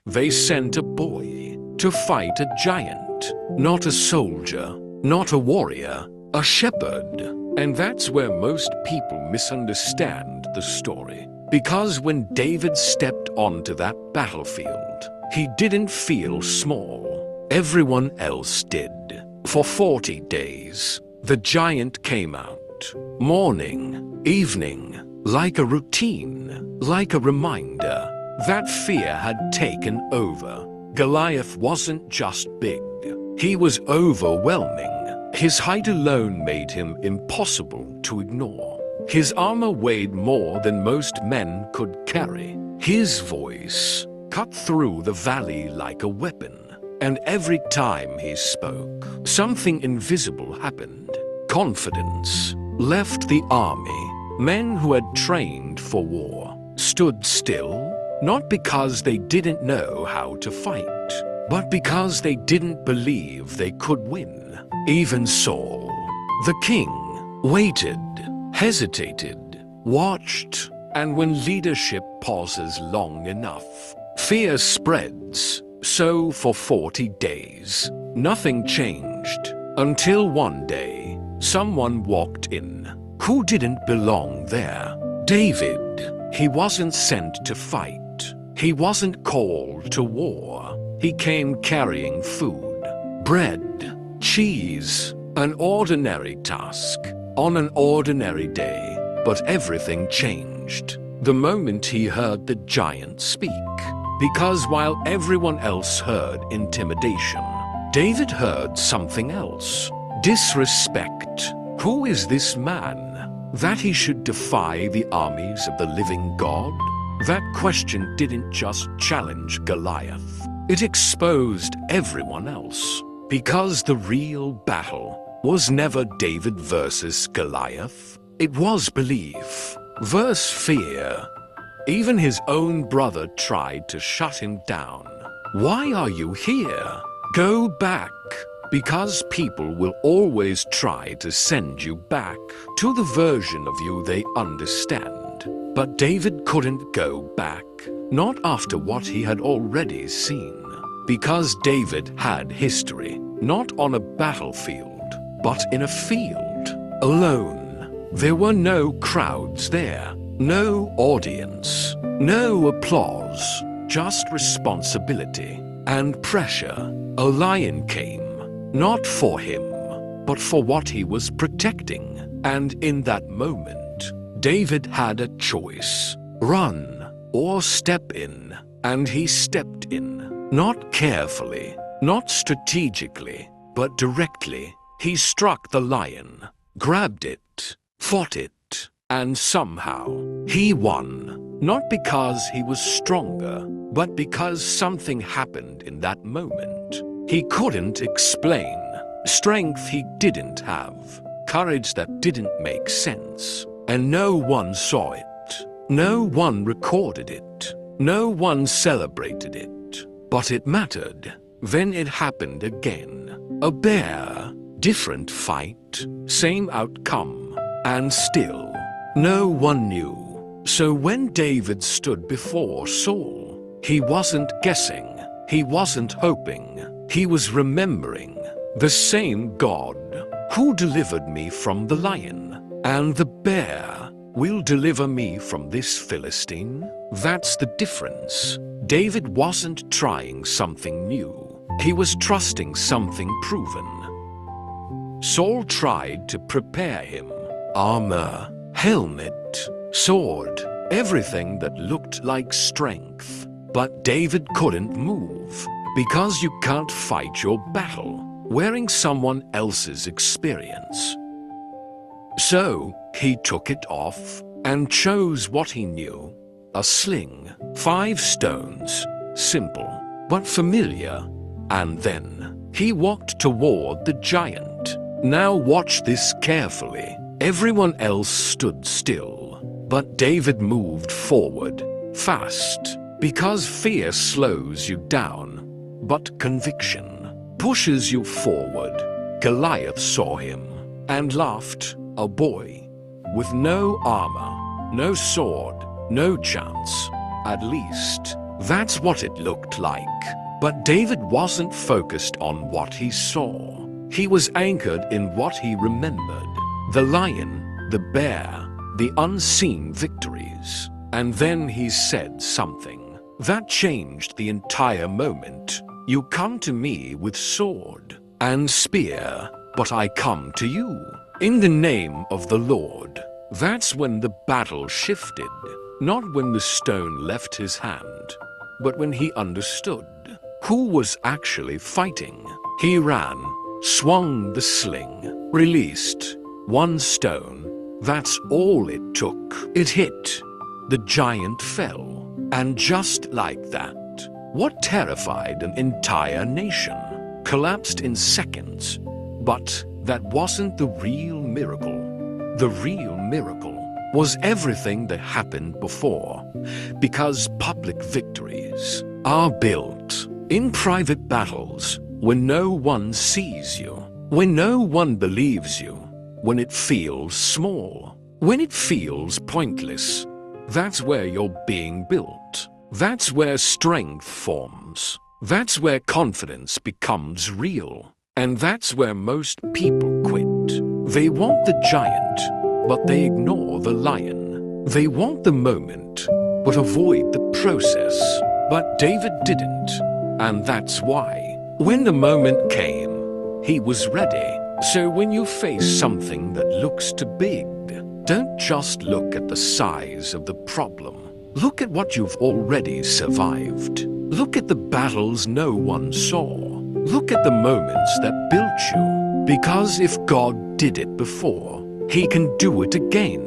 They sent a boy to fight a giant, not a soldier, not a warrior, a shepherd. And that's where most people misunderstand the story. Because when David stepped onto that battlefield, he didn't feel small. Everyone else did. For 40 days, the giant came out, morning, evening, like a routine, like a reminder that fear had taken over. Goliath wasn't just big, he was overwhelming. His height alone made him impossible to ignore. His armor weighed more than most men could carry. His voice cut through the valley like a weapon. And every time he spoke, something invisible happened. Confidence left the army. Men who had trained for war stood still, not because they didn't know how to fight, but because they didn't believe they could win. Even Saul, the king, waited, hesitated, watched, and when leadership pauses long enough, fear spreads. So for 40 days, nothing changed, until one day, someone walked in who didn't belong there. David. He wasn't sent to fight. He wasn't called to war. He came carrying food, bread, cheese, an ordinary task, on an ordinary day. But everything changed the moment he heard the giant speak. Because while everyone else heard intimidation, David heard something else. Disrespect. Who is this man, that he should defy the armies of the living God? That question didn't just challenge Goliath. It exposed everyone else. Because the real battle was never David versus Goliath. It was belief versus fear. Even his own brother tried to shut him down. Why are you here? Go back. Because people will always try to send you back to the version of you they understand. But David couldn't go back, not after what he had already seen. Because David had history, not on a battlefield, but in a field, alone. There were no crowds there. No audience, no applause, just responsibility and pressure. A lion came, not for him, but for what he was protecting. And in that moment, David had a choice: run or step in. And he stepped in, not carefully, not strategically, but directly. He struck the lion, grabbed it, fought it. And somehow, he won, not because he was stronger, but because something happened in that moment. He couldn't explain. Strength he didn't have. Courage that didn't make sense. And no one saw it. No one recorded it. No one celebrated it. But it mattered. Then it happened again. A bear, different fight, same outcome, and still no one knew. So when David stood before Saul, he wasn't guessing, he wasn't hoping, he was remembering. The same God who delivered me from the lion and the bear will deliver me from this Philistine. That's the difference. David wasn't trying something new. He was trusting something proven. Saul tried to prepare him. Armor, helmet, sword, everything that looked like strength. But David couldn't move, because you can't fight your battle wearing someone else's experience. So he took it off and chose what he knew: a sling, 5 stones, simple but familiar. And then he walked toward the giant. Now watch this carefully. Everyone else stood still, but David moved forward, fast, because fear slows you down, but conviction pushes you forward. Goliath saw him and laughed. A boy with no armor, no sword, no chance. At least That's what it looked like. But David wasn't focused on what he saw. He was anchored in what he remembered. The lion, the bear, the unseen victories. And then he said something that changed the entire moment. You come to me with sword and spear, but I come to you in the name of the Lord. That's when the battle shifted. Not when the stone left his hand, but when he understood who was actually fighting. He ran, swung the sling, released one stone. That's all it took. It hit. The giant fell. And just like that, what terrified an entire nation collapsed in seconds. But that wasn't the real miracle. The real miracle was everything that happened before, because public victories are built in private battles when no one sees you, when no one believes you, when it feels small, when it feels pointless. That's where you're being built. That's where strength forms. That's where confidence becomes real. And that's where most people quit. They want the giant, but they ignore the lion. They want the moment, but avoid the process. But David didn't. And that's why, when the moment came, he was ready. So when you face something that looks too big, don't just look at the size of the problem. Look at what you've already survived. Look at the battles no one saw. Look at the moments that built you. Because if God did it before, He can do it again.